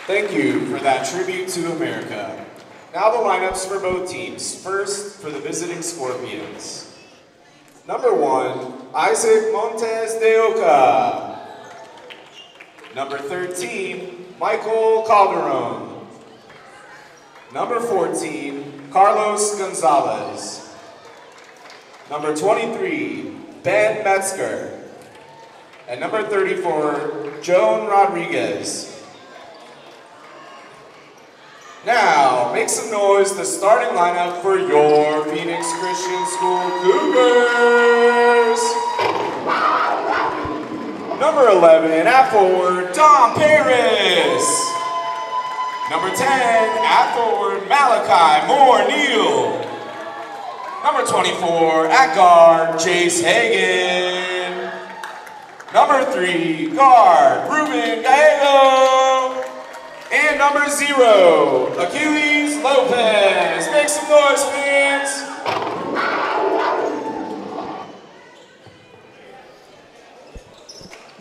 Thank you for that tribute to America. Now the lineups for both teams. First, for the visiting Scorpions. Number 1, Isaac Montes de Oca. Number 13, Michael Calderon. Number 14, Carlos Gonzalez. Number 23, Ben Metzger. And number 34, Joan Rodriguez. Now, make some noise, the starting lineup for your Phoenix Christian School Cougars. Number 11, at forward, Tom Paris. Number 10, at forward, Malachi Moore-Neal. Number 24, at guard, Chase Hagan. Number 3, guard, Ruben Gallego. And number 0, Achilles Lopez. Make some noise, fans.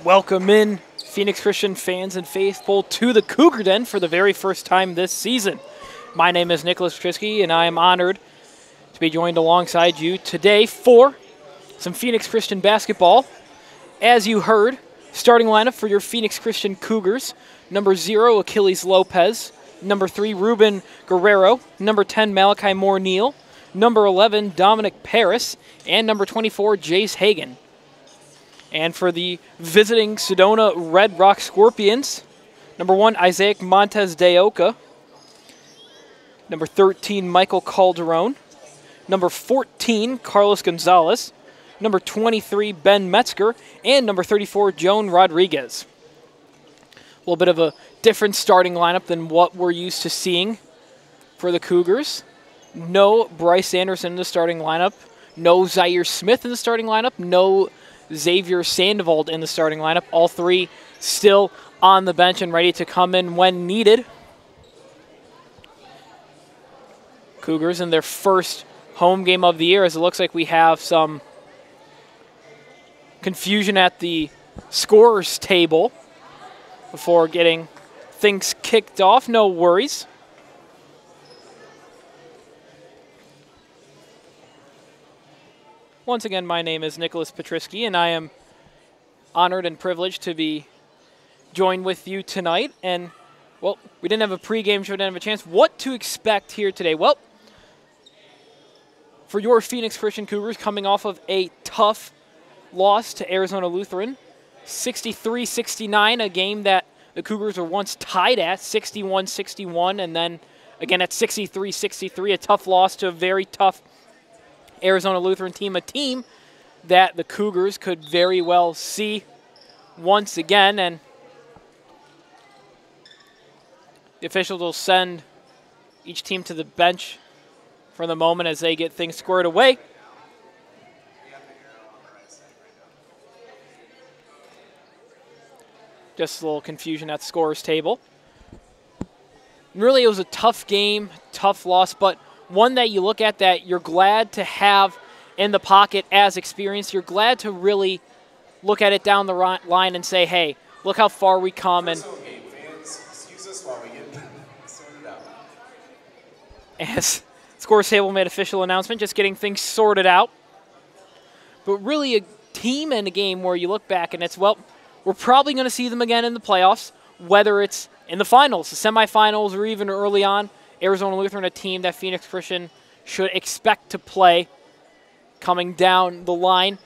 Welcome in, Phoenix Christian fans and faithful, to the Cougar Den for the very first time this season. My name is Nicholas Pietrzycki, and I am honored to be joined alongside you today for some Phoenix Christian basketball. As you heard, starting lineup for your Phoenix Christian Cougars: number 0, Achilles Lopez; number 3, Ruben Guerrero; number 10, Malachi Moore-Neal; number 11, Dominic Paris; and number 24, Jace Hagan. And for the visiting Sedona Red Rock Scorpions, number 1, Isaac Montes de Oca; number 13, Michael Calderon; number 14, Carlos Gonzalez; number 23, Ben Metzger; and number 34, Joan Rodriguez. A little bit of a different starting lineup than what we're used to seeing for the Cougars. No Bryce Anderson in the starting lineup. No Zaire Smith in the starting lineup. No Xavier Sandoval in the starting lineup. All three still on the bench and ready to come in when needed. Cougars in their first home game of the year, as it looks like we have some confusion at the scorers table before getting things kicked off. No worries. Once again, my name is Nicholas Pietrzycki, and I am honored and privileged to be joined with you tonight. And, well, we didn't have a pregame show, didn't have a chance. What to expect here today? Well, for your Phoenix Christian Cougars, coming off of a tough loss to Arizona Lutheran, 63-69, a game that the Cougars were once tied at, 61-61, and then again at 63-63, a tough loss to a very tough Arizona Lutheran team, a team that the Cougars could very well see once again. And the officials will send each team to the bench for the moment as they get things squared away. Just a little confusion at the scorers table. Really, it was a tough game, tough loss, but one that you look at that you're glad to have in the pocket as experience. You're glad to really look at it down the line and say, hey, look how far we come. And excuse us while we get sorted out. As scorers table made official announcement, just getting things sorted out. But really a team and a game where you look back and it's, well, we're probably going to see them again in the playoffs, whether it's in the finals, the semifinals, or even early on. Arizona Lutheran, a team that Phoenix Christian should expect to play coming down the line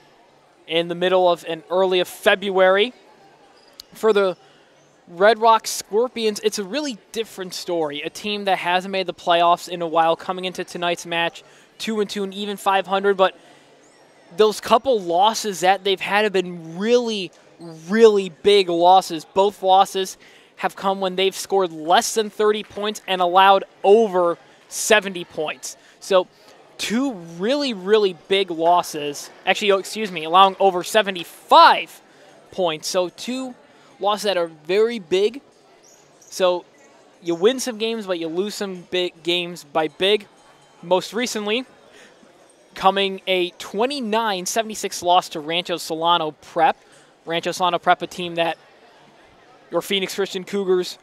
in the middle of and early of February. For the Red Rock Scorpions, it's a really different story. A team that hasn't made the playoffs in a while, coming into tonight's match, 2-2 and even 500, but those couple losses that they've had have been really, really big losses. Both losses have come when they've scored less than 30 points and allowed over 70 points. So two really, really big losses. Actually, excuse me, allowing over 75 points. So two losses that are very big. So you win some games, but you lose some big games by big. Most recently, coming a 29-76 loss to Rancho Solano Prep. Rancho Solano Prep, a team that your Phoenix Christian Cougars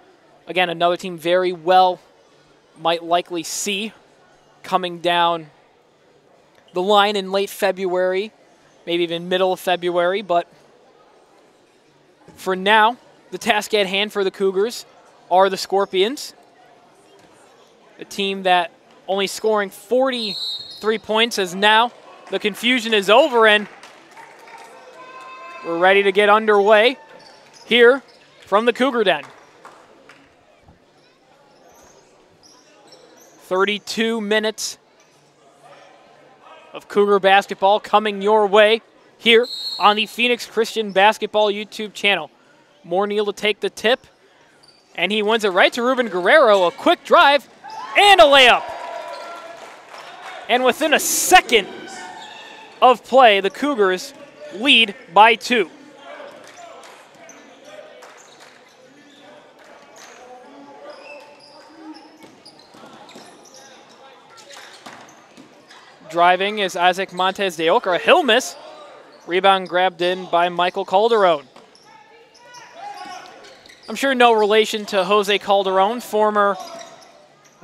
Again, another team very well might likely see coming down the line in late February, maybe even middle of February. But for now, the task at hand for the Cougars are the Scorpions, a team that only scoring 43 points as now the confusion is over and we're ready to get underway here from the Cougar Den. 32 minutes of Cougar basketball coming your way here on the Phoenix Christian Basketball YouTube channel. Moore-Neal to take the tip, and he wins it right to Ruben Guerrero. A quick drive and a layup. And within a second of play, the Cougars lead by 2. Driving is Isaac Montes de Oca. A hill miss. Rebound grabbed in by Michael Calderon. I'm sure no relation to Jose Calderon, former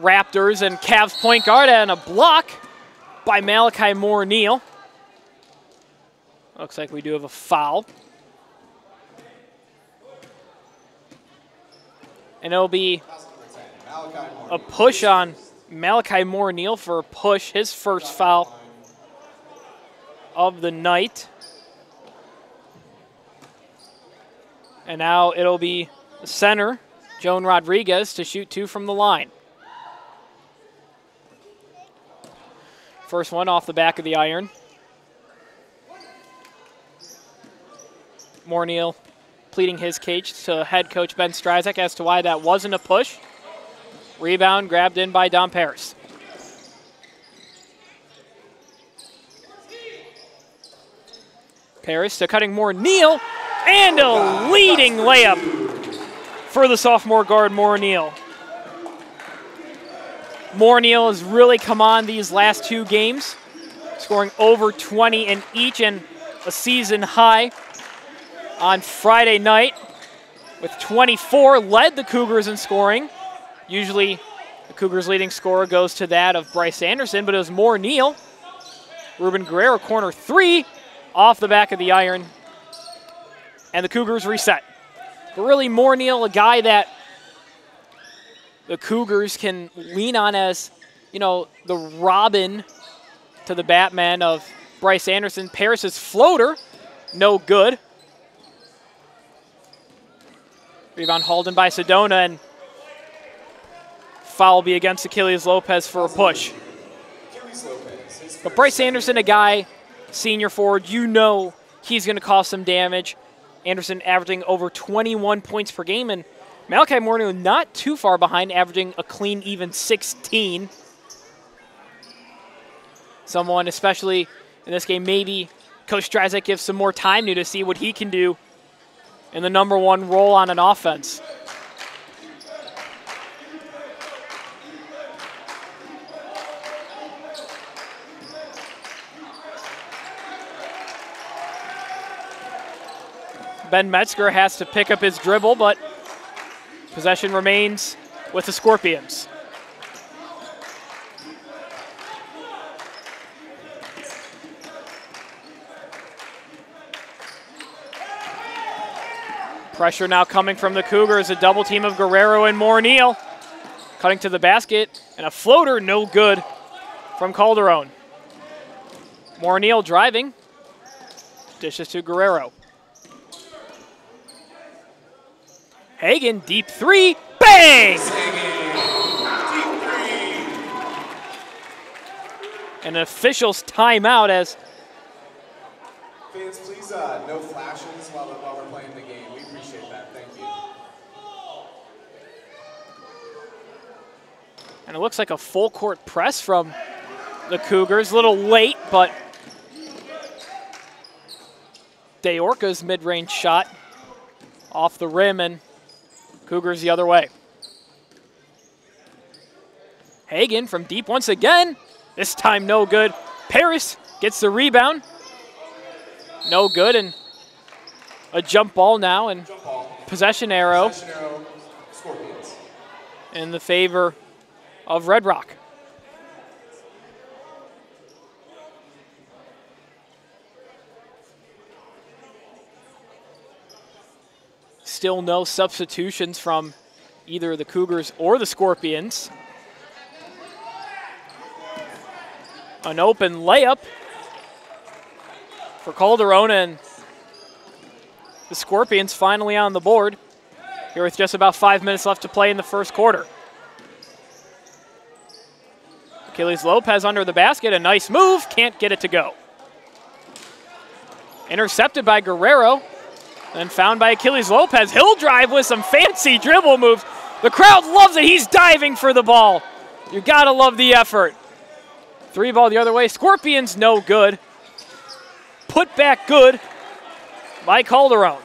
Raptors and Cavs point guard, and a block by Malachi Moore-Neal. Looks like we do have a foul. And it'll be a push on Malachi Moore-Neal for a push, his first foul of the night. And now it'll be the center, Joan Rodriguez, to shoot 2 from the line. First one off the back of the iron. Moore-Neal pleading his case to head coach Ben Stryzek as to why that wasn't a push. Rebound grabbed in by Dom Paris. Paris to cutting Moore-Neal, and a leading layup for the sophomore guard Moore-Neal. Moore-Neal has really come on these last 2 games, scoring over 20 in each and a season high on Friday night with 24, led the Cougars in scoring. Usually the Cougars' leading scorer goes to that of Bryce Anderson, but it was Moore-Neal. Ruben Guerrero, corner 3, off the back of the iron, and the Cougars reset. But really, Moore-Neal, a guy that the Cougars can lean on as, you know, the Robin to the Batman of Bryce Anderson. Paris's floater, no good. Rebound hauled in by Sedona, and foul will be against Achilles Lopez for a push. But Bryce Anderson, a guy, senior forward, you know he's going to cause some damage. Anderson averaging over 21 points per game, and Malachi Moore-Neal not too far behind, averaging a clean even 16. Someone, especially in this game, maybe Coach Stryzek gives some more time to see what he can do in the #1 role on an offense. Ben Metzger has to pick up his dribble, but possession remains with the Scorpions. Pressure now coming from the Cougars, a double team of Guerrero and Moore-Neal. Cutting to the basket, and a floater, no good from Calderon. Moore-Neal driving, dishes to Guerrero. Hagan, deep 3, bang! An official's timeout as... Fans, please no flashes while we're playing the game. We appreciate that. Thank you. And it looks like a full court press from the Cougars. A little late, but De Orca's mid-range shot off the rim, and Cougars the other way. Hagan from deep once again. This time no good. Paris gets the rebound. No good, and a jump ball now, and possession arrow. Scorpions. in the favor of Red Rock. Still no substitutions from either the Cougars or the Scorpions. An open layup for Calderon, and the Scorpions finally on the board here with just about 5 minutes left to play in the first quarter. Achilles Lopez under the basket, a nice move, can't get it to go. Intercepted by Guerrero, then found by Achilles Lopez. He'll drive with some fancy dribble moves. The crowd loves it, he's diving for the ball. You gotta love the effort. Three ball the other way, Scorpions no good. Put back good by Calderon.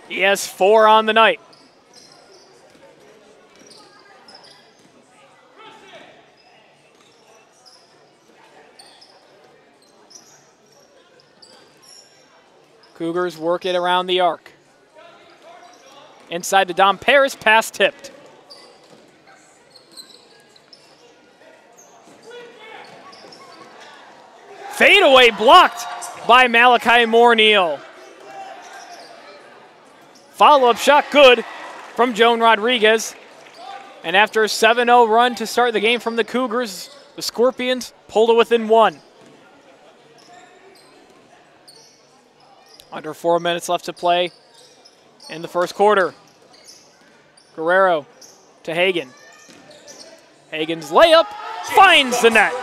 He has 4 on the night. Cougars work it around the arc. Inside to Dom Paris, pass tipped. Fadeaway blocked by Malachi Moore-Neal. Follow-up shot good from Joan Rodriguez. And after a 7-0 run to start the game from the Cougars, the Scorpions pulled it within 1. Under 4 minutes left to play in the first quarter. Guerrero to Hagan. Hagan's layup finds the net.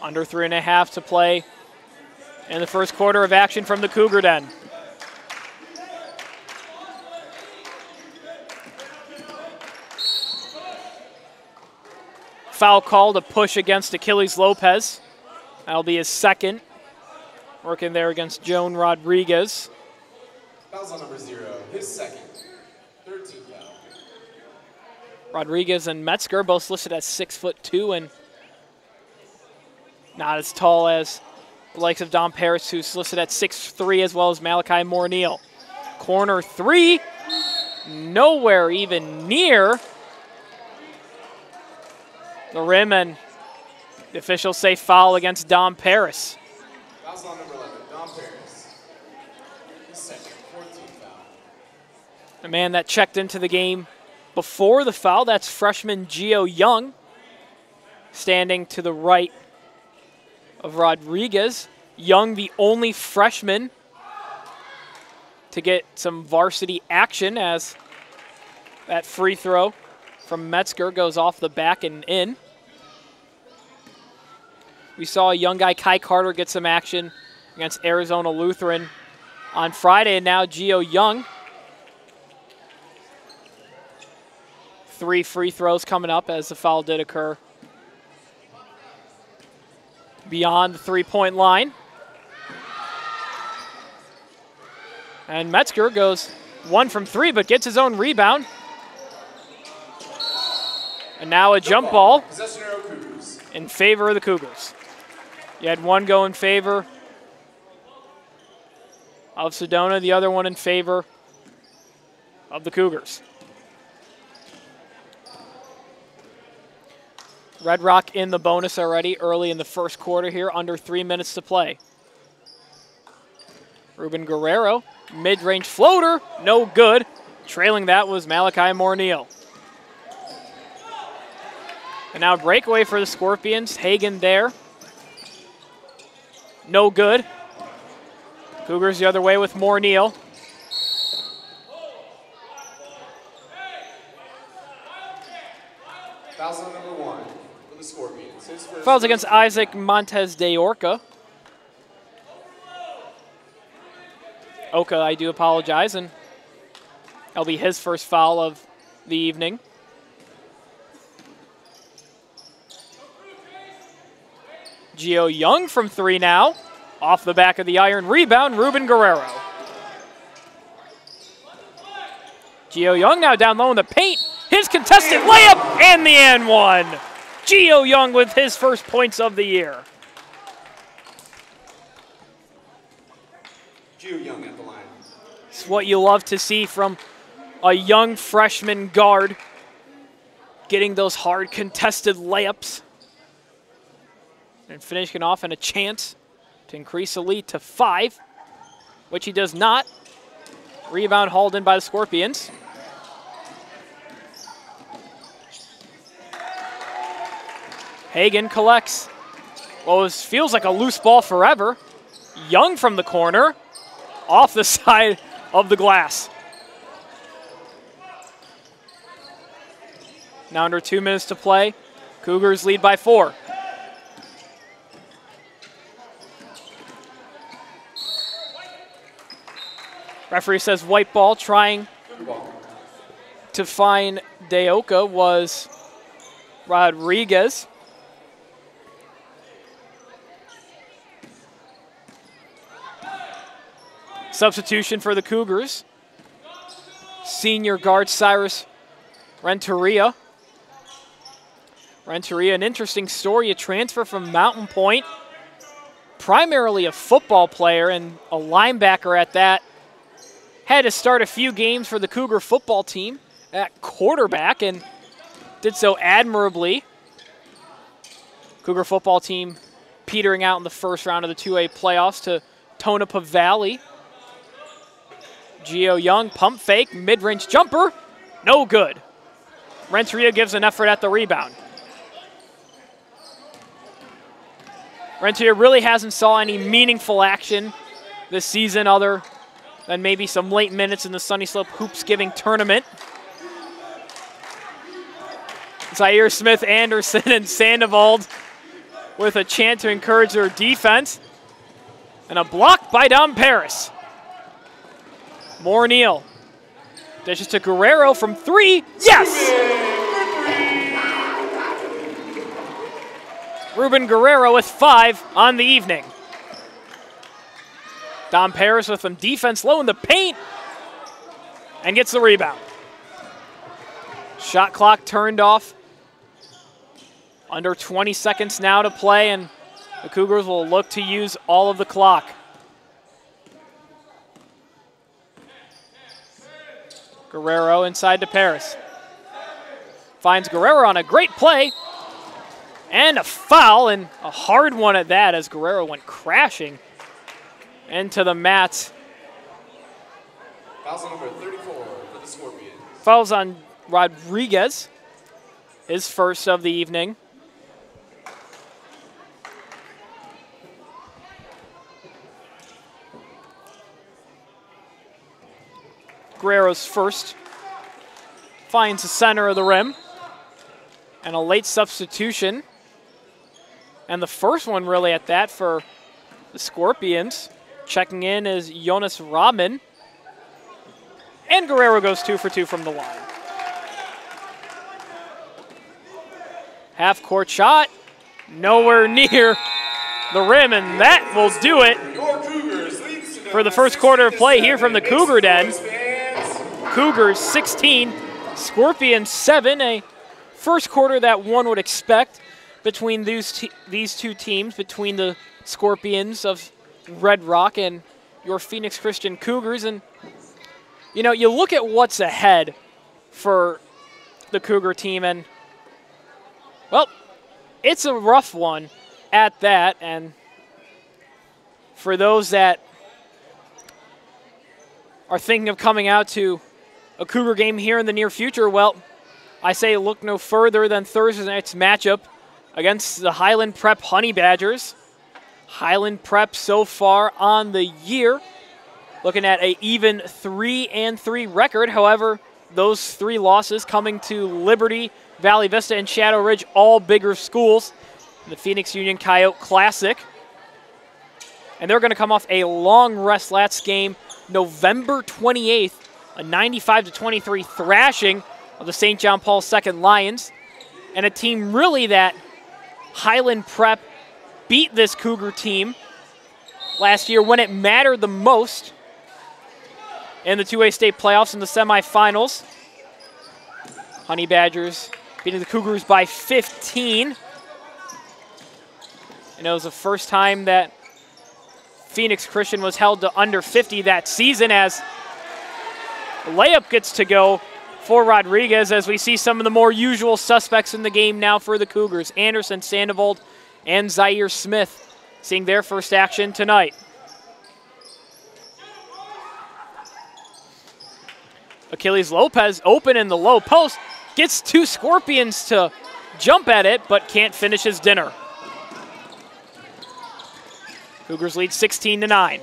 Under 3.5 to play in the first quarter of action from the Cougar Den. Foul call to push against Achilles Lopez. That'll be his second. Working there against Joan Rodriguez. Foul's on number 0, his second. 13th foul. Rodriguez and Metzger both listed at 6'2" and not as tall as the likes of Dom Paris, who's listed at 6'3", as well as Malachi Moore-Neal. Corner 3, nowhere even near the rim, and the officials say foul against Dom Paris. Foul's on number 11, Dom Paris. His second, 14th foul. The man that checked into the game before the foul, that's freshman Gio Young, standing to the right of Rodriguez. Young, the only freshman to get some varsity action, as that free throw from Metzger goes off the back and in. We saw a young guy, Kai Carter, get some action against Arizona Lutheran on Friday, and now Gio Young. 3 free throws coming up as the foul did occur beyond the 3-point line. And Metzger goes 1 from 3, but gets his own rebound. And now a jump ball in favor of the Cougars. You had one go in favor of Sedona, the other one in favor of the Cougars. Red Rock in the bonus already early in the first quarter here, under 3 minutes to play. Ruben Guerrero, mid-range floater, no good. Trailing that was Malachi Moore-Neal. And now breakaway for the Scorpions. Hagan there. No good. Cougars the other way with Moore-Neal. Foul's on number 1 for the Scorpions. Fouls against Isaac Montes de Orca. Oka, I do apologize, and that'll be his first foul of the evening. Gio Young from 3 now. Off the back of the iron. Rebound, Ruben Guerrero. Gio Young now down low in the paint. His contested layup and the and one. Gio Young with his first points of the year. Gio Young at the line. It's what you love to see from a young freshman guard, getting those hard contested layups and finishing off in a chance to increase the lead to 5, which he does not. Rebound hauled in by the Scorpions. Hagan collects what feels like a loose ball forever. Young from the corner, off the side of the glass. Now under 2 minutes to play. Cougars lead by 4. Referee says white ball. Trying to find Deoka was Rodriguez. Substitution for the Cougars. Senior guard Cyrus Renteria. Renteria, an interesting story, a transfer from Mountain Point. Primarily a football player and a linebacker at that. Had to start a few games for the Cougar football team at quarterback and did so admirably. Cougar football team petering out in the first round of the 2A playoffs to Tonopah Valley. Gio Young, pump fake, mid-range jumper, no good. Renteria gives an effort at the rebound. Renteria really hasn't saw any meaningful action this season other than maybe some late minutes in the Sunny Slope Hoops Giving Tournament. Zaire Smith, Anderson, and Sandoval with a chance to encourage their defense. And a block by Dom Paris. More Neal. Dishes to Guerrero from 3. Yes! Ruben Guerrero with 5 on the evening. Dom Paris with some defense low in the paint and gets the rebound. Shot clock turned off. Under 20 seconds now to play, and the Cougars will look to use all of the clock. Guerrero inside to Paris. Finds Guerrero on a great play. And a foul, and a hard one at that as Guerrero went crashing into the mat. Fouls on number 34 for the Scorpions. Fouls on Rodriguez, his first of the evening. Guerrero's first. Finds the center of the rim. And a late substitution. And the first one really at that for the Scorpions. Checking in is Jonas Rahman. And Guerrero goes 2 for 2 from the line. Half-court shot. Nowhere near the rim, and that will do it for the first quarter of play here from the Cougar Den. Cougars 16, Scorpions 7. A first quarter that one would expect between these two teams, between the Scorpions of Red Rock and your Phoenix Christian Cougars. And, you know, you look at what's ahead for the Cougar team, and, well, it's a rough one at that. And for those that are thinking of coming out to a Cougar game here in the near future, well, I say look no further than Thursday night's matchup against the Highland Prep Honey Badgers. Highland Prep so far on the year, looking at an even 3-3 record. However, those 3 losses coming to Liberty, Valley Vista, and Shadow Ridge, all bigger schools in the Phoenix Union Coyote Classic. And they're going to come off a long rest last game, November 28th, a 95-23 thrashing of the St. John Paul II Lions. And a team really that Highland Prep beat this Cougar team last year when it mattered the most in the 2A state playoffs in the semifinals. Honey Badgers beating the Cougars by 15. And it was the first time that Phoenix Christian was held to under 50 that season, as the layup gets to go for Rodriguez, as we see some of the more usual suspects in the game now for the Cougars. Anderson, Sandoval, and Zaire Smith seeing their first action tonight. Achilles Lopez open in the low post, gets two Scorpions to jump at it, but can't finish his dinner. Cougars lead 16-9.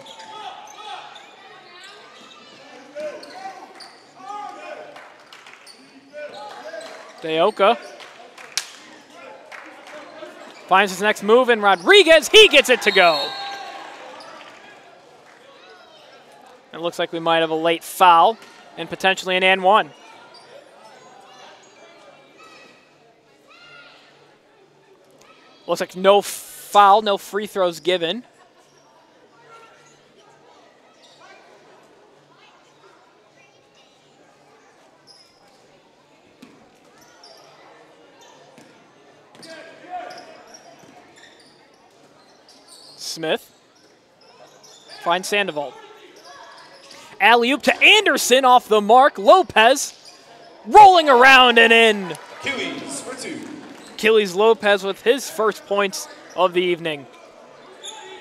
Deoka finds his next move, and Rodriguez, he gets it to go. It looks like we might have a late foul and potentially an and one. Looks like no foul, no free throws given. Smith finds Sandoval. Alley-oop to Anderson off the mark. Lopez rolling around and in. Achilles for two. Achilles Lopez with his first points of the evening.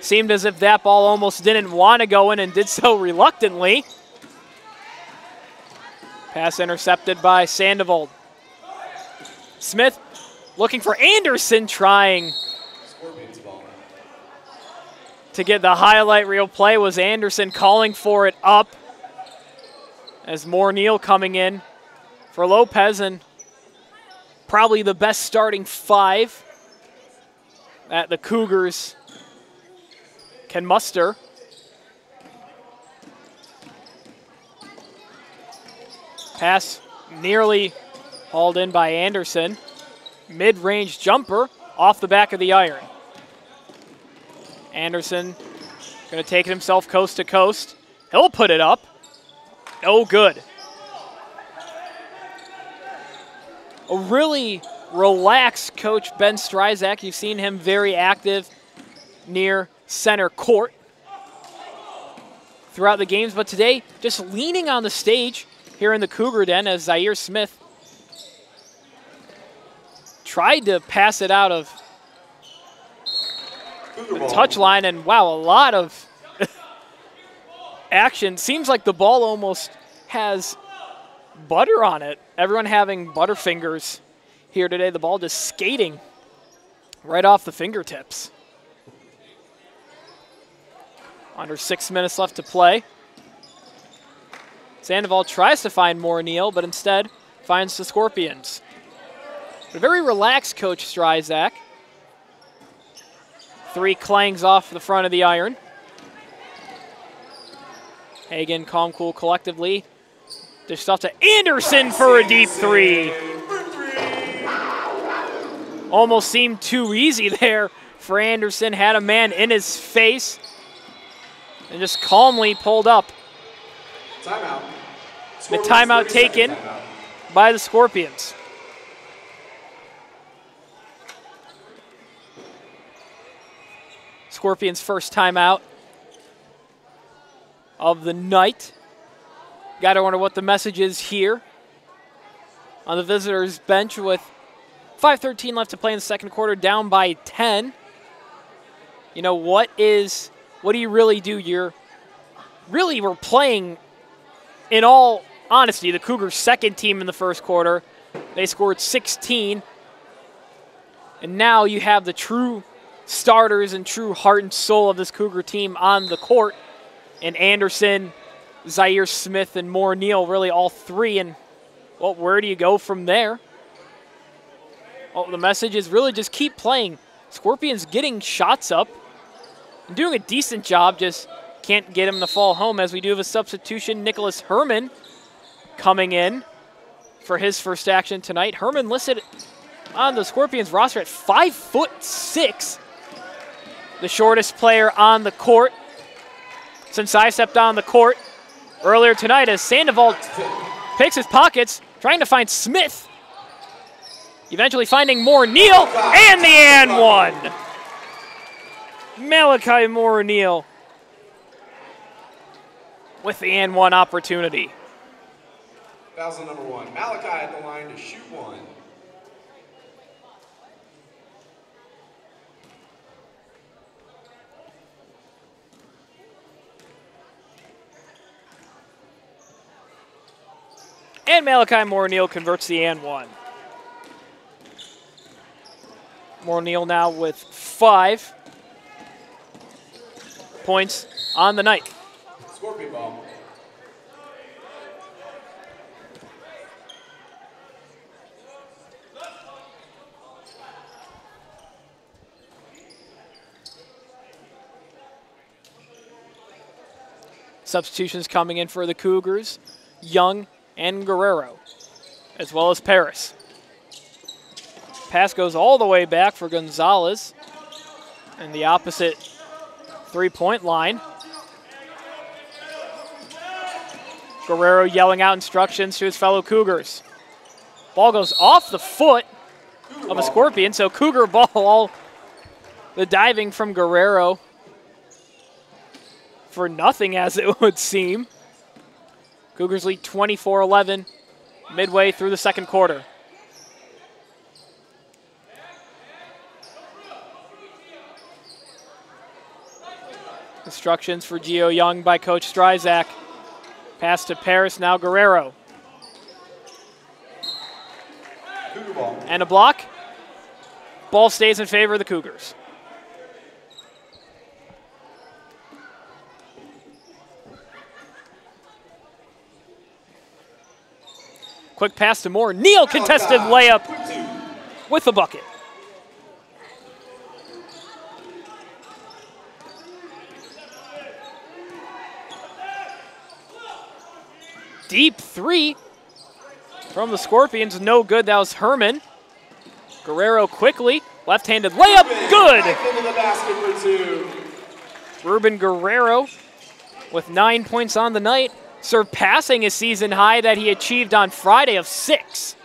Seemed as if that ball almost didn't want to go in and did so reluctantly. Pass intercepted by Sandoval. Smith looking for Anderson, trying to get the highlight reel play. Was Anderson calling for it up, as Neal coming in for Lopez, and probably the best starting five that the Cougars can muster. Pass nearly hauled in by Anderson. Mid-range jumper off the back of the iron. Anderson going to take it himself coast to coast. He'll put it up. No good. A really relaxed coach, Ben Stryzak. You've seen him very active near center court throughout the games, but today just leaning on the stage here in the Cougar Den, as Zaire Smith tried to pass it out of the touchline, and wow, a lot of action. Seems like the ball almost has butter on it. Everyone having butterfingers here today. The ball just skating right off the fingertips. Under 6 minutes left to play. Sandoval tries to find Neal, but instead finds the Scorpions. A very relaxed coach, Stryzak. Three clangs off the front of the iron. Hagen, calm, cool, collectively. Dished off to Anderson for a deep three. Almost seemed too easy there for Anderson. Had a man in his face and just calmly pulled up. Timeout. The timeout taken by the Scorpions. Scorpions' first timeout of the night. Got to wonder what the message is here on the visitors' bench with 5:13 left to play in the second quarter, down by 10. You know, what do you really do? We're playing, in all honesty, the Cougars' second team in the first quarter. They scored 16. And now you have the true starters and true heart and soul of this Cougar team on the court. And Anderson, Zaire Smith, and Neal, really all three. And, well, where do you go from there? Well, the message is really just keep playing. Scorpions getting shots up and doing a decent job, just can't get him to fall home, as we do have a substitution. Nicholas Herman coming in for his first action tonight. Herman listed on the Scorpions roster at 5'6", the shortest player on the court since I stepped on the court earlier tonight, as Sandoval picks his pockets, trying to find Smith Eventually finding Moore Neal and the and one. Malachi Moore Neal with the and one opportunity. Foul number 1. Malachi at the line to shoot 1. And Malachi Moore Neal converts the and one. Moore Neal now with 5 points on the night. Scorpion ball. Substitutions coming in for the Cougars. Young and Guerrero, as well as Paris. Pass goes all the way back for Gonzalez and the opposite three-point line. Guerrero yelling out instructions to his fellow Cougars. Ball goes off the foot of a Scorpion, so Cougar ball, all the diving from Guerrero for nothing, as it would seem. Cougars lead 24-11 midway through the second quarter. Instructions for Gio Young by Coach Stryzak. Pass to Paris, now Guerrero. And a block. Ball stays in favor of the Cougars. Quick pass to Moore. Neal contested layup with the bucket. Deep three from the Scorpions, no good. That was Herman. Guerrero quickly, left-handed layup, good. Into the basket for 2. Ruben Guerrero with 9 points on the night, surpassing his season high that he achieved on Friday of 6.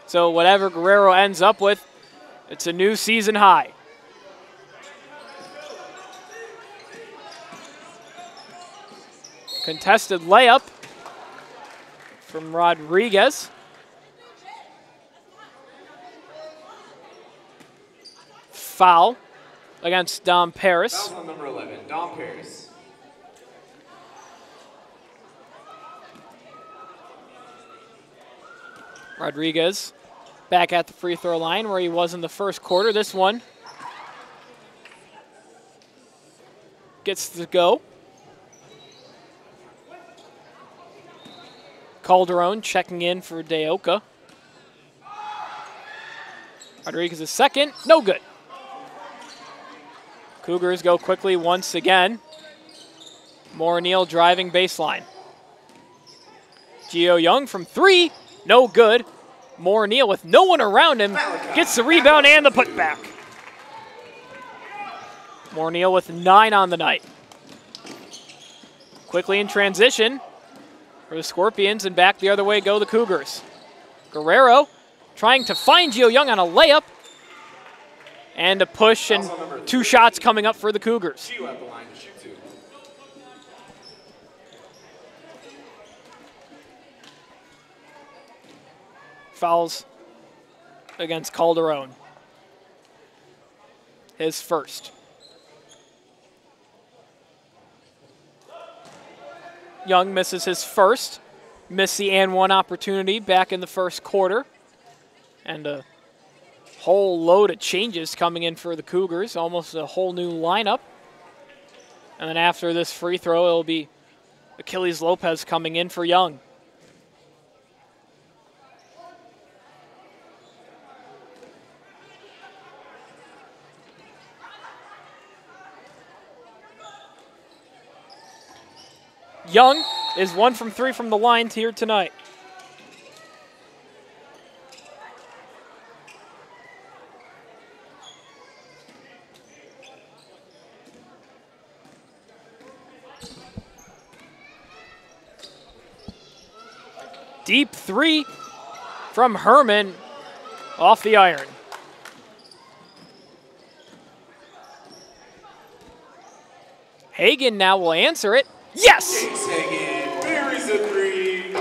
So whatever Guerrero ends up with, it's a new season high. Contested layup from Rodriguez. Foul against Dom Paris. Foul on number 11, Dom Paris. Rodriguez back at the free throw line where he was in the first quarter. This one gets to go. Calderon checking in for Deoka. Rodriguez is second, no good. Cougars go quickly once again. Moore Neal driving baseline. Gio Young from 3, no good. Moore Neal with no one around him gets the rebound and the putback. Moore Neal with 9 on the night. Quickly in transition for the Scorpions, and back the other way go the Cougars. Guerrero trying to find Gio Young on a layup. And a push, and 2 shots coming up for the Cougars. Gio at the line to shoot 2. Fouls against Calderon. His first. Young misses his first. Missed the and one opportunity back in the first quarter. And a whole load of changes coming in for the Cougars. Almost a whole new lineup. And then after this free throw, it'll be Achilles Lopez coming in for Young. Young is 1 from 3 from the line here tonight. Deep 3 from Herman. off the iron. Hagen now will answer it. Yes! Chase Hagen buries a three.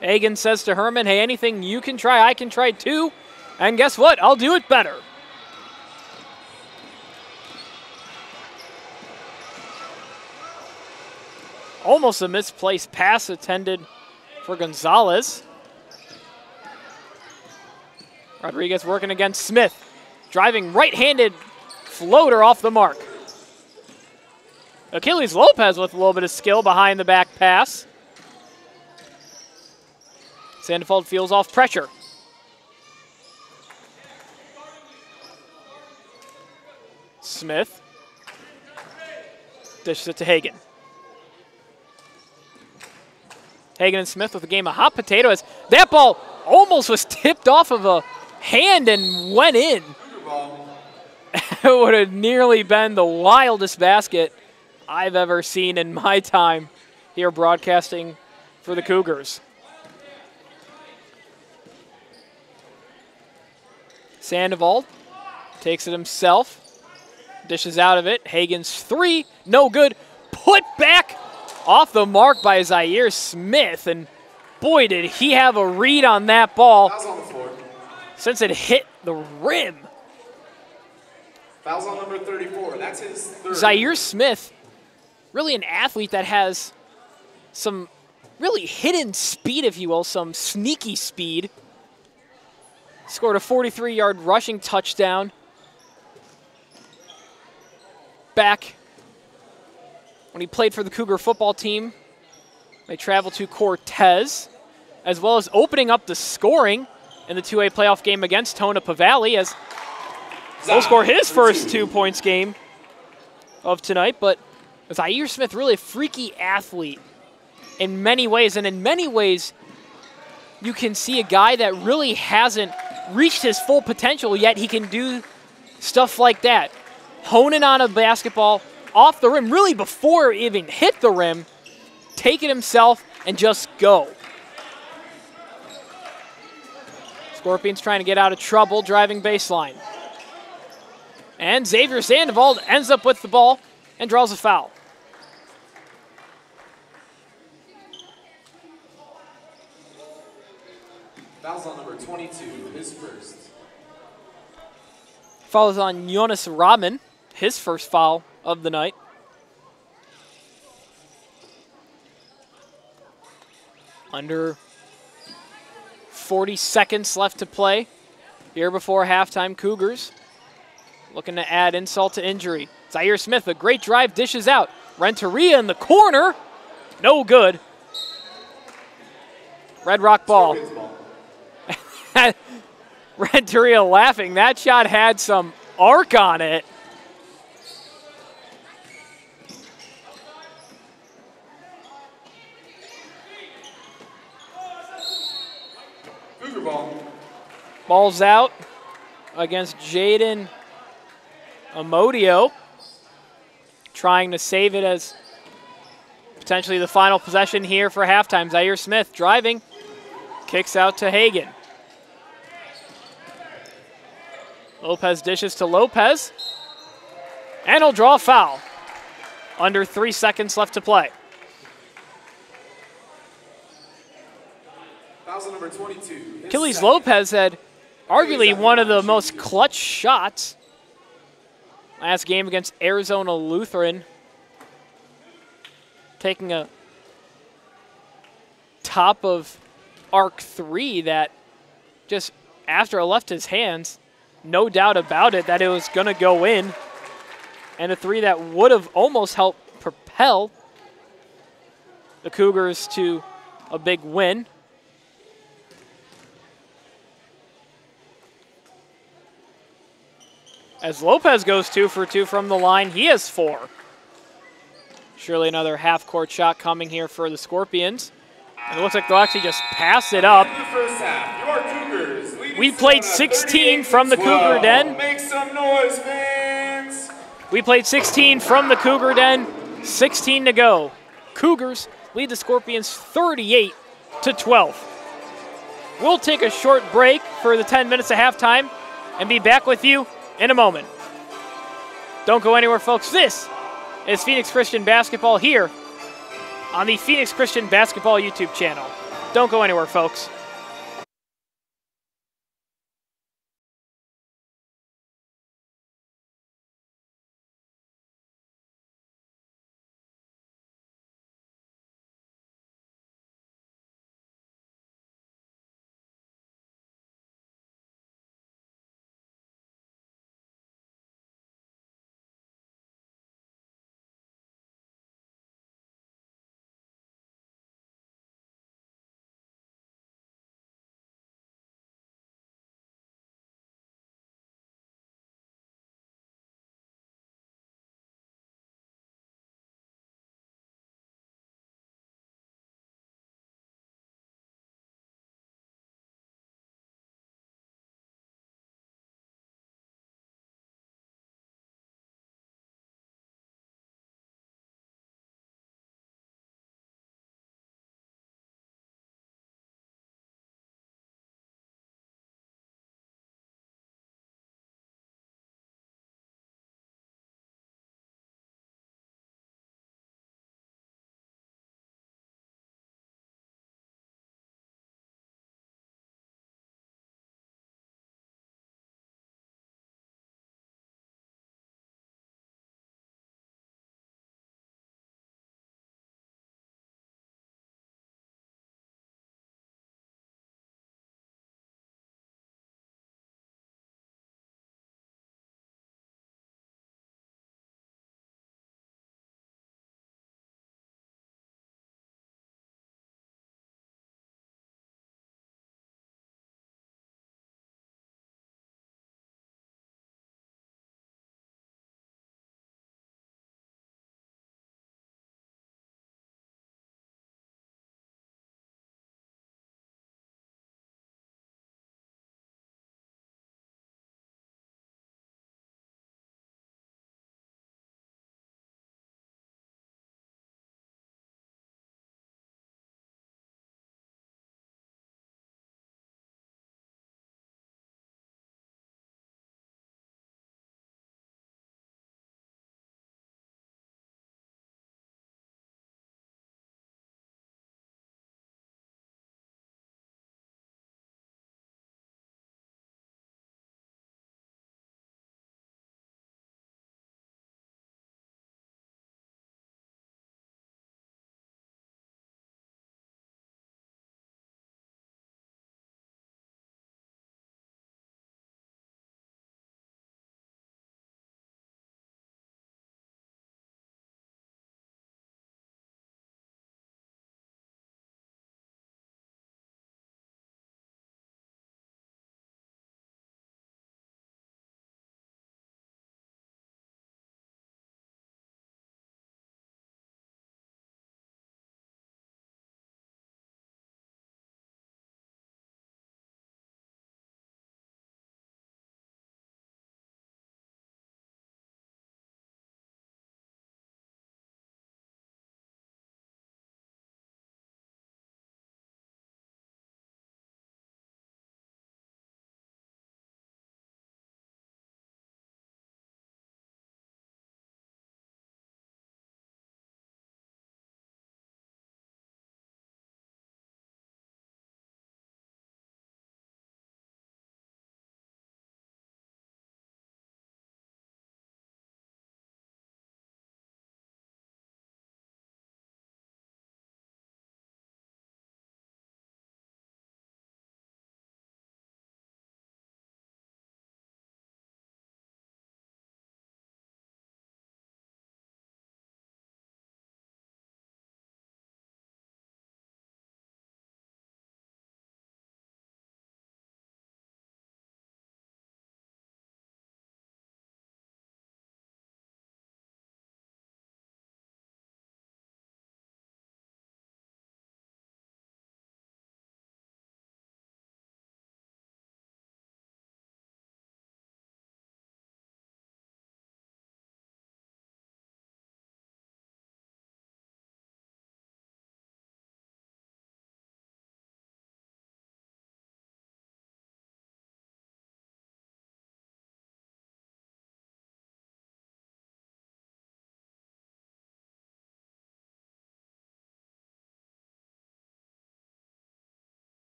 Hagen says to Herman, hey, anything you can try, I can try too. And guess what? I'll do it better. Almost a misplaced pass intended for Gonzalez. Rodriguez working against Smith. Driving right-handed floater off the mark. Achilles Lopez with a little bit of skill behind the back pass. Sandoval feels off pressure. Smith dishes it to Hagen. Hagen and Smith with a game of hot potato as that ball almost was tipped off of a hand and went in. It would have nearly been the wildest basket I've ever seen in my time here broadcasting for the Cougars. Sandoval takes it himself, dishes out of it. Hagen's three, no good. Put back off the mark by Zaire Smith, and boy, did he have a read on that ball Fouls on the floor. since it hit the rim. Fouls on number 34. That's his third. Zaire Smith, really an athlete that has some really hidden speed, if you will, some sneaky speed. Scored a 43-yard rushing touchdown back when he played for the Cougar football team. They traveled to Cortez, as well as opening up the scoring in the 2A playoff game against Tonopah Valley, as he'll score his first 2 points game of tonight. But Zaire Smith, really a freaky athlete in many ways, and in many ways you can see a guy that really hasn't reached his full potential yet. He can do stuff like that. Hone in on a basketball off the rim, really before it even hit the rim, take it himself and just go. Scorpions trying to get out of trouble, driving baseline. And Xavier Sandoval ends up with the ball and draws a foul. Fouls on number 22, his first. Follows on Jonas Rahman, his first foul of the night. Under 40 seconds left to play here before halftime. Cougars looking to add insult to injury. Zaire Smith, a great drive, dishes out. Renteria in the corner, no good. Red Rock ball. Renteria laughing. That shot had some arc on it. Cougar ball. Ball's out against Jaden Amodio. Trying to save it as potentially the final possession here for halftime. Zaire Smith driving. Kicks out to Hagen. Lopez dishes to Lopez. And he'll draw a foul. Under 3 seconds left to play. Fouls on number 22. Achilles Lopez had arguably one of the most clutch shots last game against Arizona Lutheran. Taking a top of arc three that just after it left his hands, no doubt about it that it was going to go in. And a three that would have almost helped propel the Cougars to a big win. As Lopez goes 2 for 2 from the line, he has 4. Surely another half-court shot coming here for the Scorpions. And it looks like they'll actually just pass it up. In the first half, your Cougars leading We played 16 from the Cougar Den. Make some noise, fans. We played 16 from the Cougar Den, 16 to go. Cougars lead the Scorpions 38-12. We'll take a short break for the 10 minutes of halftime and be back with you in a moment. Don't go anywhere, folks. This is Phoenix Christian Basketball here on the Phoenix Christian Basketball YouTube channel. Don't go anywhere, folks.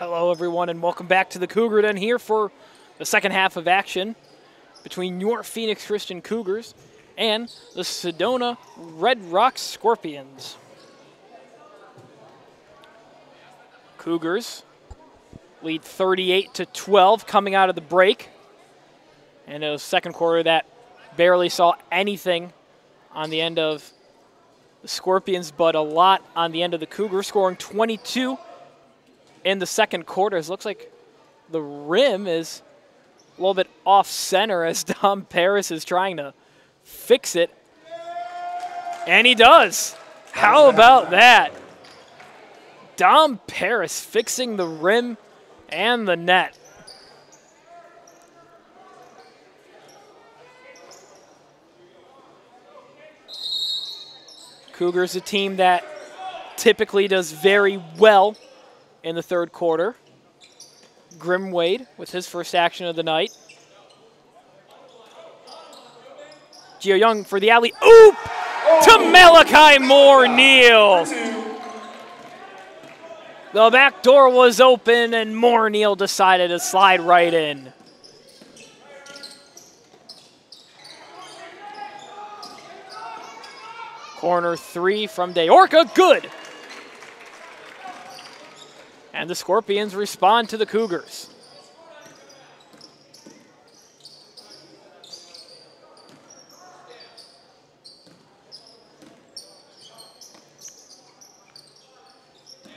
Hello, everyone, and welcome back to the Cougar Den here for the second half of action between your Phoenix Christian Cougars and the Sedona Red Rocks Scorpions. Cougars lead 38-12 coming out of the break. And it was second quarter that barely saw anything on the end of the Scorpions, but a lot on the end of the Cougars, scoring 22 in the second quarter. It looks like the rim is a little bit off-center as Dom Paris is trying to fix it. And he does. How about that? Dom Paris fixing the rim and the net. Cougars, a team that typically does very well in the third quarter. Grim Wade with his first action of the night. Gio Young for the alley-oop to Malachi Moore-Neal. The back door was open and Moore-Neal decided to slide right in. Corner three from Deorca, good. And the Scorpions respond to the Cougars.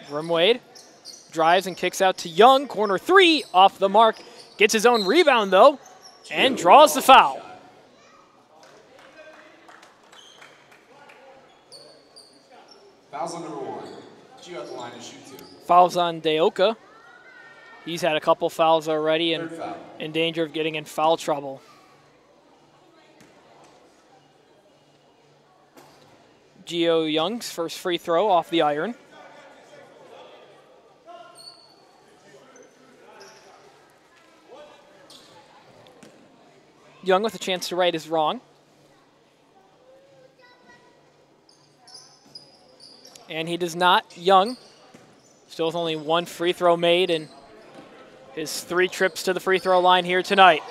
Grimwade drives and kicks out to Young. Corner three off the mark. Gets his own rebound, though, and draws the foul. Foul's on number one. Gio at the line to shoot two. Fouls on Deorca. He's had a couple fouls already and in danger of getting in foul trouble. Gio Young's first free throw off the iron. Young with a chance to right his wrong. And he does not. Young still with only one free throw made in his 3 trips to the free throw line here tonight.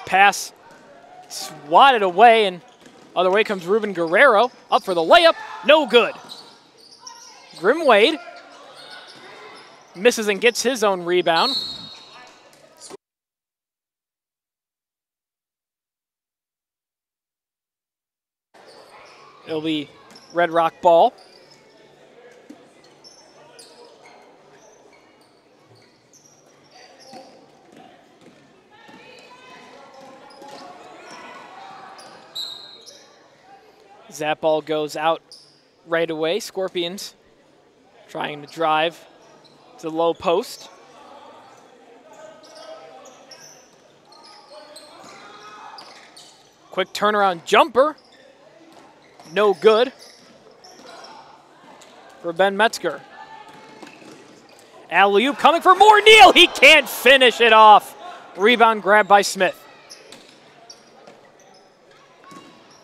Pass swatted away, and other way comes Ruben Guerrero. Up for the layup, no good. Grim Wade misses and gets his own rebound. It'll be Red Rock ball. That ball goes out right away. Scorpions trying to drive to the low post. Quick turnaround jumper. No good for Ben Metzger. Alley-oop coming for Moore-Neal. He can't finish it off. Rebound grabbed by Smith.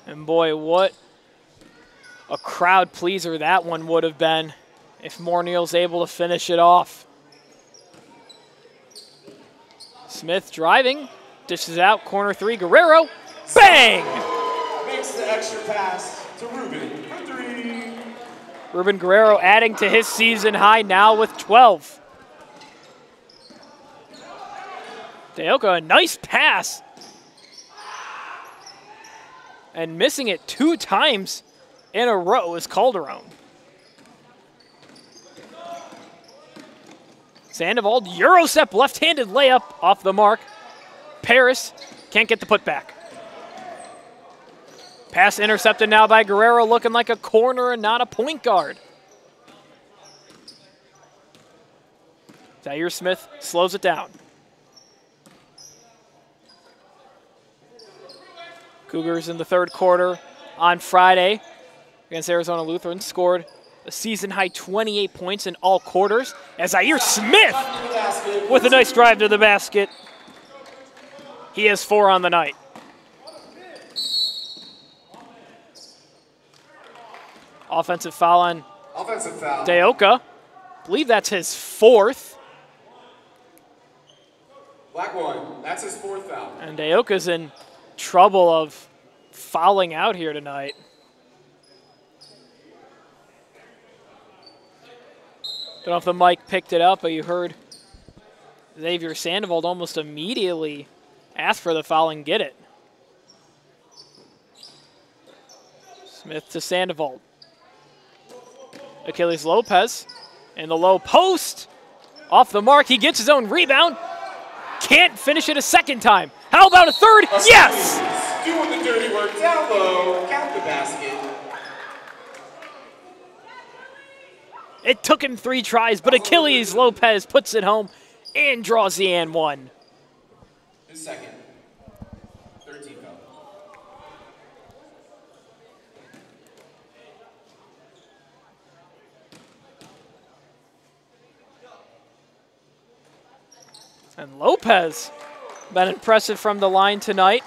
And boy, what a crowd pleaser that one would have been if Moore-Neal's able to finish it off. Smith driving, dishes out, corner three, Guerrero, bang! Makes the extra pass to Ruben for 3. Ruben Guerrero adding to his season high now with 12. Deorca, a nice pass. And missing it 2 times in a row is Calderon. Sandoval, Eurostep, left-handed layup off the mark. Paris can't get the putback. Pass intercepted now by Guerrero, looking like a corner and not a point guard. Zaire Smith slows it down. Cougars in the third quarter on Friday against Arizona Lutheran scored a season-high 28 points in all quarters as Zaire Smith with a nice drive to the basket. He has 4 on the night. Offensive foul on Deoka. I believe that's his 4th. Black one. That's his 4th foul. And Deoka's in trouble of fouling out here tonight. Don't know if the mic picked it up, but you heard Xavier Sandoval almost immediately ask for the foul and get it. Smith to Sandoval. Achilles Lopez in the low post. Off the mark, he gets his own rebound. Can't finish it a second time. How about a third? Yes! Doing the dirty work down low. Count the basket. It took him 3 tries, but Achilles Lopez puts it home and draws the and one. His second. 13 foul. And Lopez, been impressive from the line tonight.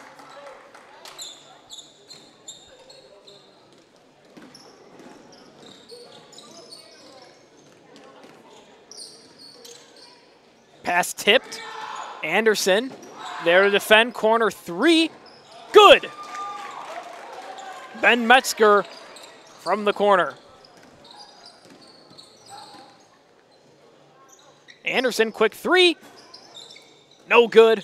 Pass tipped. Anderson there to defend. Corner 3. Good. Ben Metzger from the corner. Anderson, quick 3. No good.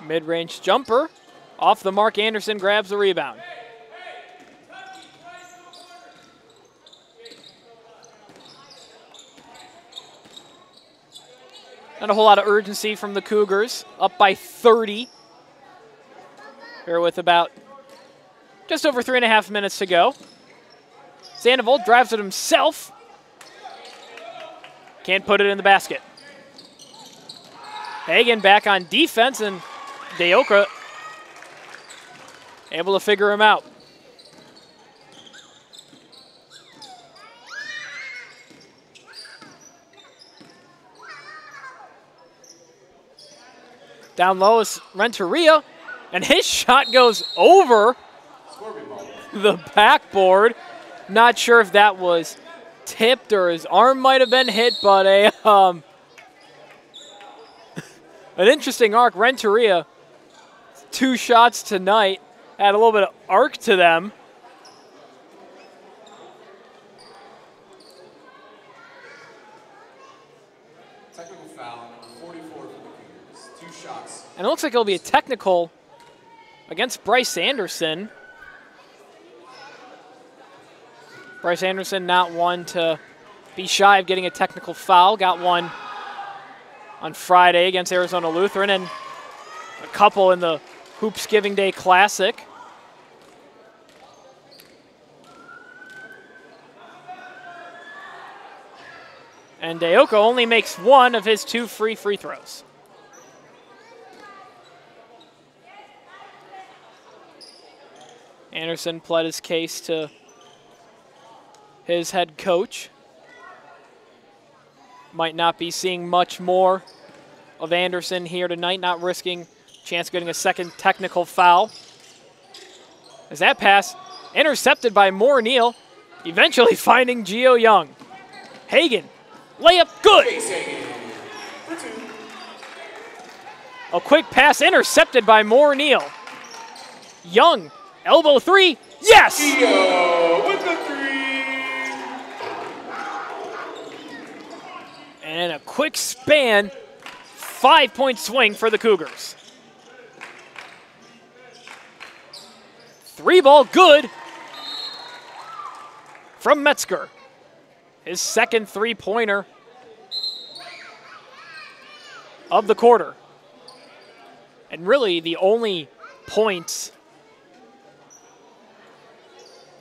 Mid-range jumper. Off the mark, Anderson grabs the rebound. Not a whole lot of urgency from the Cougars. Up by 30. Here with about just over 3.5 minutes to go. Sandoval drives it himself. Can't put it in the basket. Hagen back on defense, and Deoka able to figure him out. Down low is Renteria, and his shot goes over the backboard. Not sure if that was tipped or his arm might have been hit, but an interesting arc. Renteria, 2 shots tonight, had a little bit of arc to them. Technical foul, 44 for the Cougars. 2 shots. And it looks like it'll be a technical against Bryce Anderson. Bryce Anderson not one to be shy of getting a technical foul. Got one on Friday against Arizona Lutheran and a couple in the Hoops Giving Day Classic. And Deoka only makes 1 of his 2 free throws. Anderson pled his case to his head coach. Might not be seeing much more of Anderson here tonight, not risking chance of getting a second technical foul. As that pass intercepted by Moore Neal, eventually finding Gio Young. Hagen, layup, good. A quick pass intercepted by Moore Neal. Young, elbow 3, yes! Gio with the 3. And a quick span, 5-point swing for the Cougars. 3-ball good from Metzger. His second 3-pointer of the quarter. And really the only points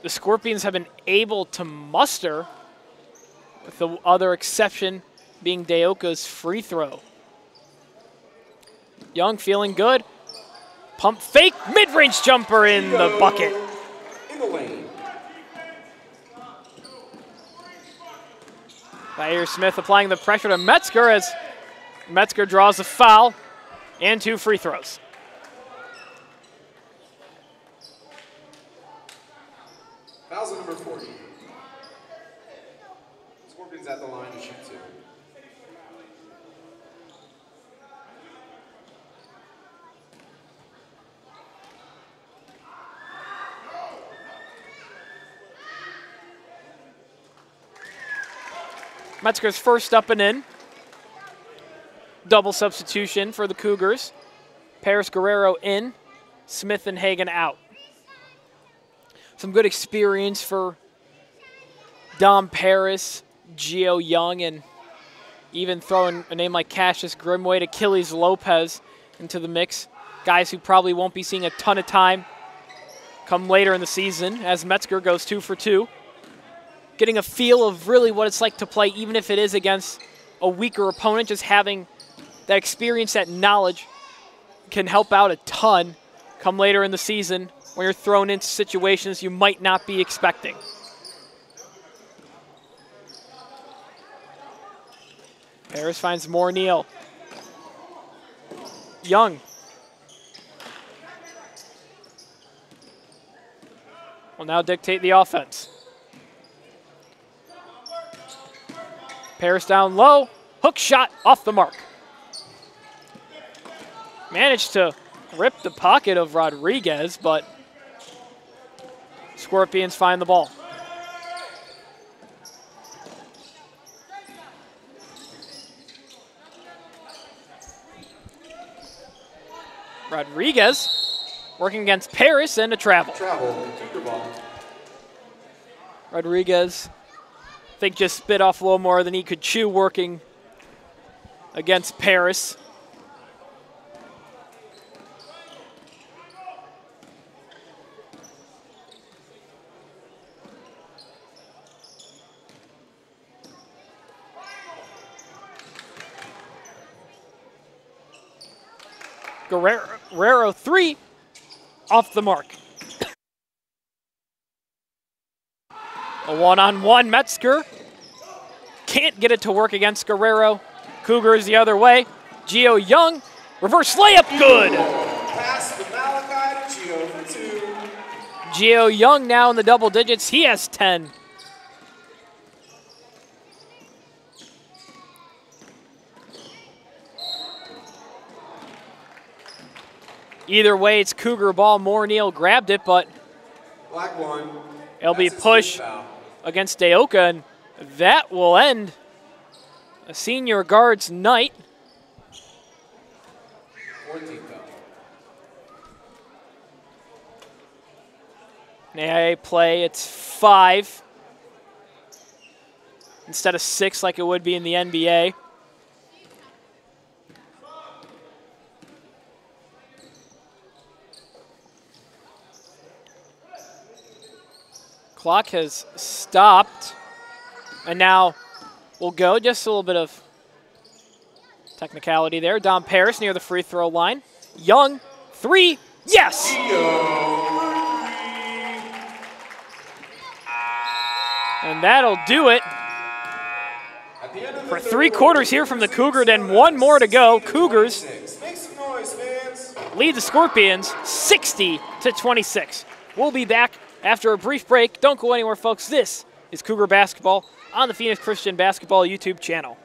the Scorpions have been able to muster, with the other exception being Deoka's free throw. Young feeling good. Pump fake, mid-range jumper in the bucket. In the lane. Zaire Smith applying the pressure to Metzger as Metzger draws a foul and 2 free throws. Fouls on number 40. Scorpions at the line to shoot 2. Metzger's first up and in. Double substitution for the Cougars. Paris Guerrero in, Smith and Hagan out. Some good experience for Dom Paris, Gio Young, and even throwing a name like Cassius Grimwade, Achilles Lopez into the mix. Guys who probably won't be seeing a ton of time come later in the season as Metzger goes 2 for 2. Getting a feel of really what it's like to play, even if it is against a weaker opponent. Just having that experience, that knowledge can help out a ton come later in the season when you're thrown into situations you might not be expecting. Paris finds more Neal. Young. Will now dictate the offense. Paris down low, hook shot off the mark. Managed to rip the pocket of Rodriguez, but Scorpions find the ball. Rodriguez working against Paris and a travel. Cougar ball. Rodriguez, I think, just spit off a little more than he could chew working against Paris. Guerrero 3 off the mark. A one-on-one. Metzger can't get it to work against Guerrero. Cougars the other way. Gio Young, reverse layup, good. Pass to Malachi to Gio for 2. Gio Young now in the double digits. He has 10. Either way, it's Cougar ball. Neal grabbed it, but Black 1. it'll be push against Deoka, and that will end a senior guard's night. 14 foul. NAIA play, it's 5 instead of 6 like it would be in the NBA. Clock has stopped, and now we'll go. Just a little bit of technicality there. Dom Paris near the free throw line. Young, 3, yes! And that'll do it for 3 quarters here from the Cougar, then 1 more to go. Cougars lead the Scorpions 60-26. We'll be back after a brief break. Don't go anywhere, folks. This is Cougar Basketball on the Phoenix Christian Basketball YouTube channel.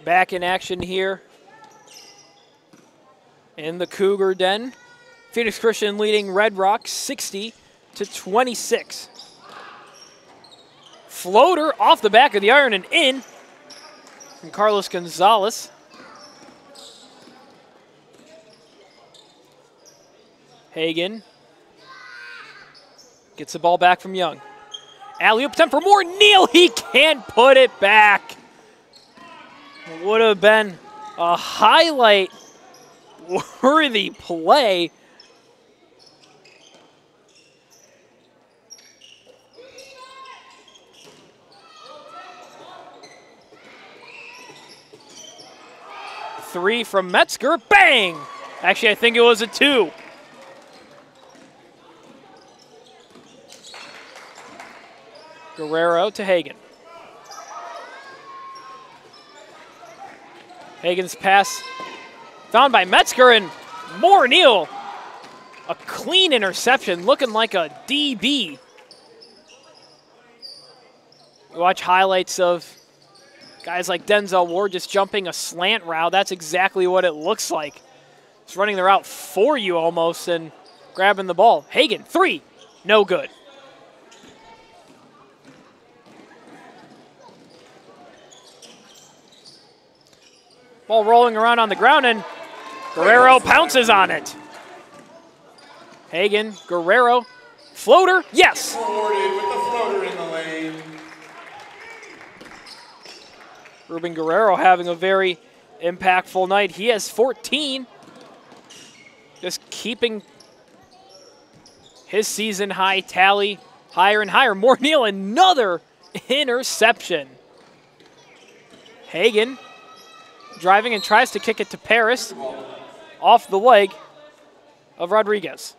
Back in action here in the Cougar Den. Phoenix Christian leading Red Rock 60-26. Floater off the back of the iron and in from Carlos Gonzalez. Hagen gets the ball back from Young. Alley-oop attempt for Moore. Neal, he can't put it back. Would have been a highlight-worthy play. Three from Metzger. Bang! Actually, I think it was a 2. Guerrero to Hagen. Hagen's pass found by Metzger, and Moore Neal. A clean interception, looking like a DB. You watch highlights of guys like Denzel Ward just jumping a slant route. That's exactly what it looks like. It's running the route for you almost and grabbing the ball. Hagen, 3, no good. Ball rolling around on the ground, and Guerrero pounces on it. Hagen, Guerrero, floater, yes! Rewarded with the floater in the lane. Ruben Guerrero having a very impactful night. He has 14. Just keeping his season high tally higher and higher. Moore Neal, another interception. Hagen driving and tries to kick it to Paris off the leg of Rodriguez.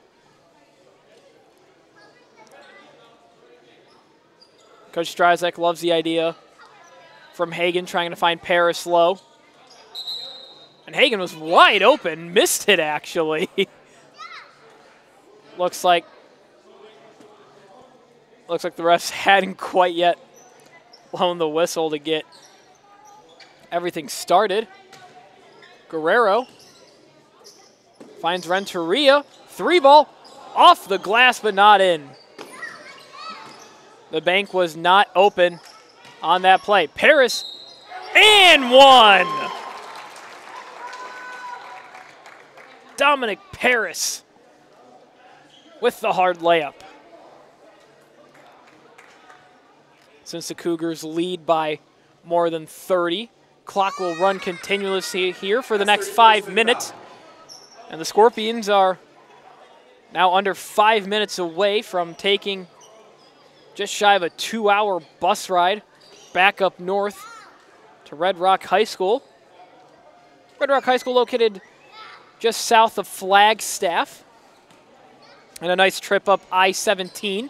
Coach Strazek loves the idea from Hagen trying to find Paris low. And Hagen was wide open, missed it actually. Looks like the refs hadn't quite yet blown the whistle to get everything started. Guerrero finds Renteria. 3 ball off the glass but not in. The bank was not open on that play. Paris and 1. Dominic Paris with the hard layup. Since the Cougars lead by more than 30, clock will run continuously here for the next 5 minutes. And the Scorpions are now under 5 minutes away from taking just shy of a 2-hour bus ride back up north to Red Rock High School. Red Rock High School located just south of Flagstaff. And a nice trip up I-17.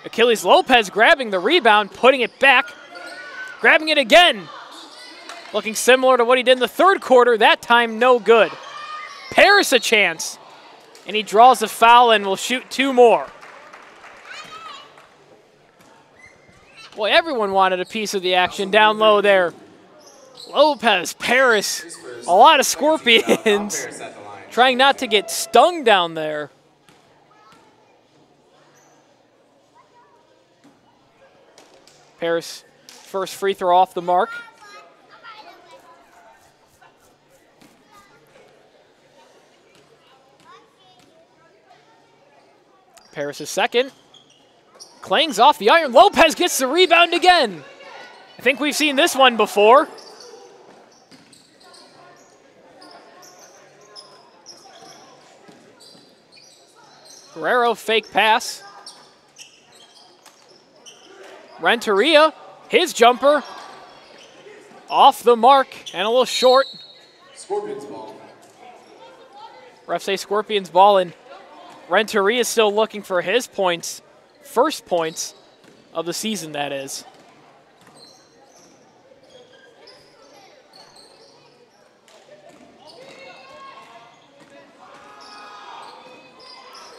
Achilles Lopez grabbing the rebound, putting it back. Grabbing it again. Looking similar to what he did in the 3rd quarter. That time, no good. Paris a chance. And he draws a foul and will shoot 2 more. Boy, everyone wanted a piece of the action down low there. Lopez, Paris, a lot of Scorpions trying not to get stung down there. Paris, first free throw off the mark. Paris' second. Clangs off the iron. Lopez gets the rebound again. I think we've seen this one before. Guerrero, fake pass. Renteria, his jumper. Off the mark and a little short. Scorpions ball. Refs say Scorpions ball, and Renteria is still looking for his points. First points of the season, that is.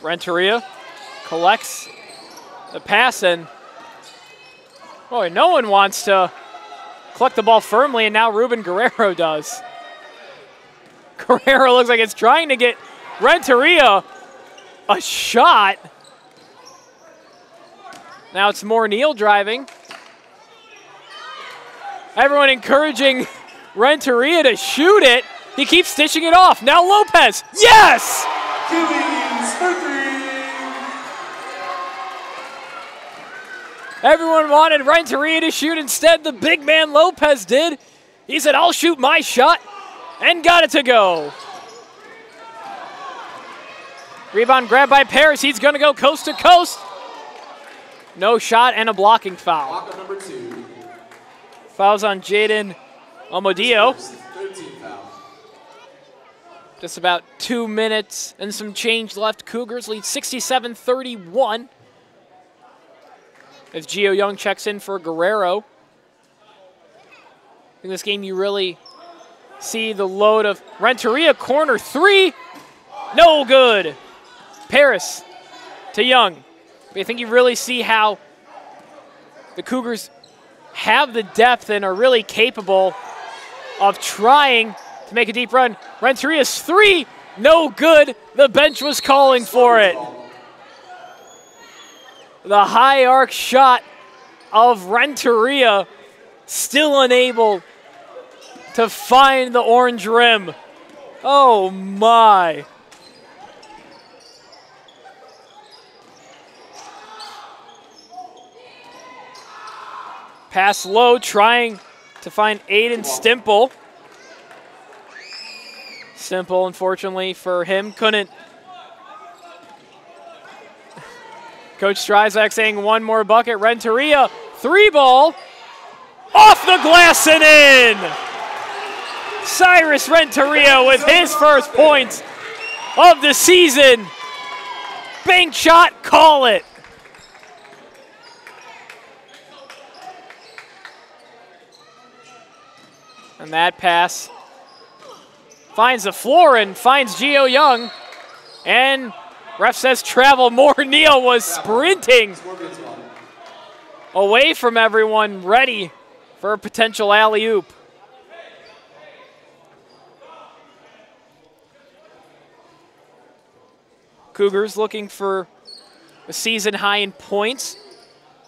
Renteria collects the pass, and boy, no one wants to collect the ball firmly, and now Ruben Guerrero does. Guerrero looks like it's trying to get Renteria a shot. Now it's Moore Neal driving. Everyone encouraging Renteria to shoot it. He keeps stitching it off. Now Lopez. Yes! Achilles for 3. Everyone wanted Renteria to shoot. Instead, the big man Lopez did. He said, I'll shoot my shot, and got it to go. Rebound grabbed by Paris. He's going to go coast to coast. No shot and a blocking foul. Block number 2. Fouls on Jaden Omodio. 13 foul. Just about 2 minutes and some change left. Cougars lead 67-31. As Gio Young checks in for Guerrero. In this game, you really see the load of Renteria. Corner 3. No good. Paris to Young. I think you really see how the Cougars have the depth and are really capable of trying to make a deep run. Renteria's 3. No good. The bench was calling for it. The high arc shot of Renteria still unable to find the orange rim. Oh my. Pass low, trying to find Aiden Stimple. Stimple, unfortunately for him, couldn't. Coach Stryzak saying one more bucket. Renteria, 3 ball. Off the glass and in. Cyrus Renteria with his first points of the season. Bank shot, call it. And that pass finds the floor and finds Gio Young. And ref says travel. Neal was sprinting away from everyone, ready for a potential alley-oop. Cougars looking for a season high in points.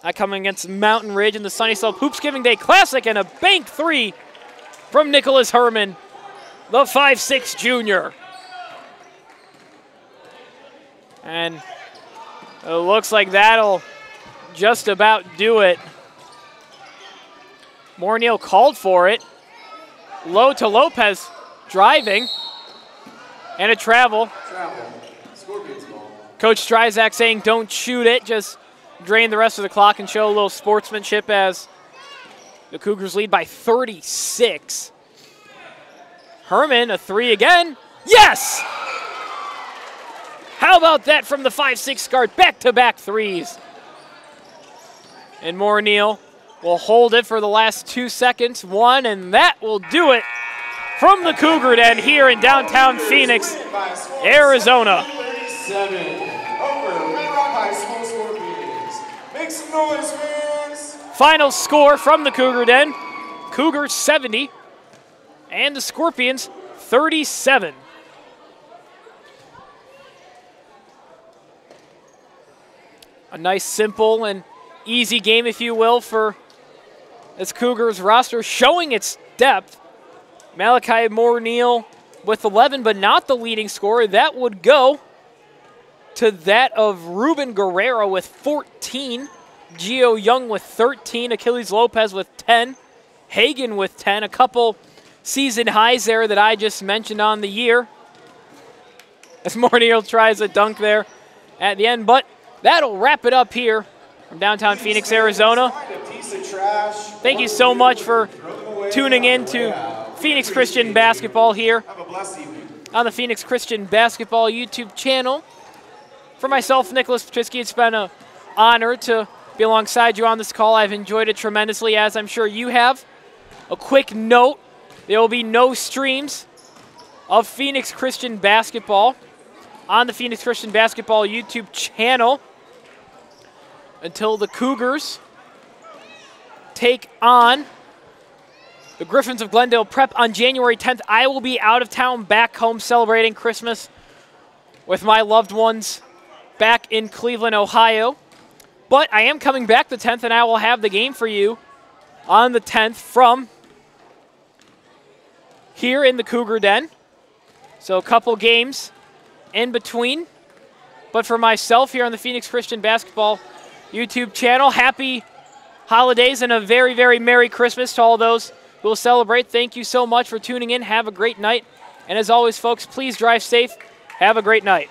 That coming against Mountain Ridge in the Sunny Slope Hoops Giving Day Classic, and a bank 3 from Nicholas Herman, the 5'6" junior. And it looks like that'll just about do it. Morneal called for it. Low to Lopez, driving. And a travel. Scorpions ball. Coach Stryzak saying don't shoot it, just drain the rest of the clock and show a little sportsmanship as the Cougars lead by 36. Herman, a 3 again. Yes! How about that from the 5'6" guard? Back-to-back 3s. And Morneal will hold it for the last 2 seconds. 1, and that will do it from the Cougar Den here in downtown Phoenix, Arizona. 37 over Red Rock High School Scorpions. Make some noise, fans. Final score from the Cougar Den, Cougars 70 and the Scorpions 37. A nice, simple, and easy game, if you will, for this Cougars roster, showing its depth. Malachi Morneal with 11, but not the leading scorer. That would go to that of Ruben Guerrero with 14. Gio Young with 13. Achilles Lopez with 10. Hagan with 10. A couple season highs there that I just mentioned on the year. As Morneal tries a dunk there at the end, but that'll wrap it up here from downtown Phoenix, Arizona. Thank you so much for tuning in to Phoenix Christian Basketball here on the Phoenix Christian Basketball YouTube channel. For myself, Nicholas Pietrzycki, it's been an honor to be alongside you on this call. I've enjoyed it tremendously, as I'm sure you have. A quick note, there will be no streams of Phoenix Christian Basketball on the Phoenix Christian Basketball YouTube channel until the Cougars take on the Griffins of Glendale Prep on January 10th. I will be out of town, back home celebrating Christmas with my loved ones back in Cleveland, Ohio. But I am coming back the 10th, and I will have the game for you on the 10th from here in the Cougar Den. So a couple games in between. But for myself here on the Phoenix Christian Basketball YouTube channel, happy holidays and a very, very Merry Christmas to all those who will celebrate. Thank you so much for tuning in. Have a great night. And as always, folks, please drive safe. Have a great night.